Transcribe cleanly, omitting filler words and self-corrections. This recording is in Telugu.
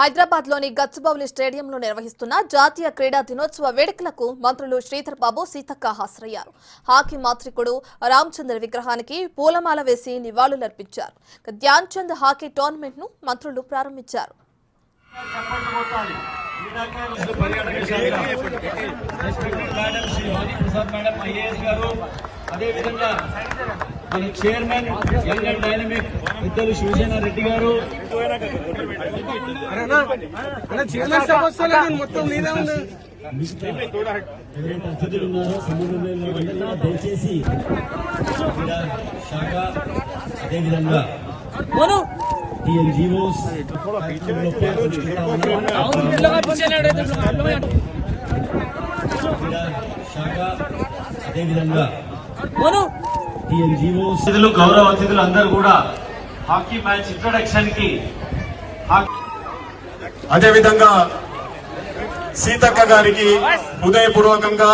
హైదరాబాద్ లోని గచ్చిబౌలి స్టేడియంలో నిర్వహిస్తున్న జాతీయ క్రీడా దినోత్సవ వేడుకలకు మంత్రులు శ్రీధర్ బాబు సీతక్క హాజరయ్యారు. హాకీ మాంత్రికుడు రామచంద్ర విగ్రహానికి పూలమాల వేసి నివాళులర్పించారు. ధ్యాన్ చంద్ హాకీ టోర్నమెంట్ ను మంత్రులు ప్రారంభించారు. మన చైర్మన్ యంగ్ అండ్ డైనమిక్ పెద్దలు శివసేన రెడ్డి గారు అతిథులు ఉన్నారు. సమూహంలో దయచేసి శాఖ అదేవిధంగా టీఎన్జీఓస్ శాఖ అదేవిధంగా అతిథులు గౌరవ అతిథులు అందరూ కూడా హాకీ మ్యాచ్ ఇంట్రొడక్షన్ కి అదేవిధంగా సీతక్క గారికి హృదయపూర్వకంగా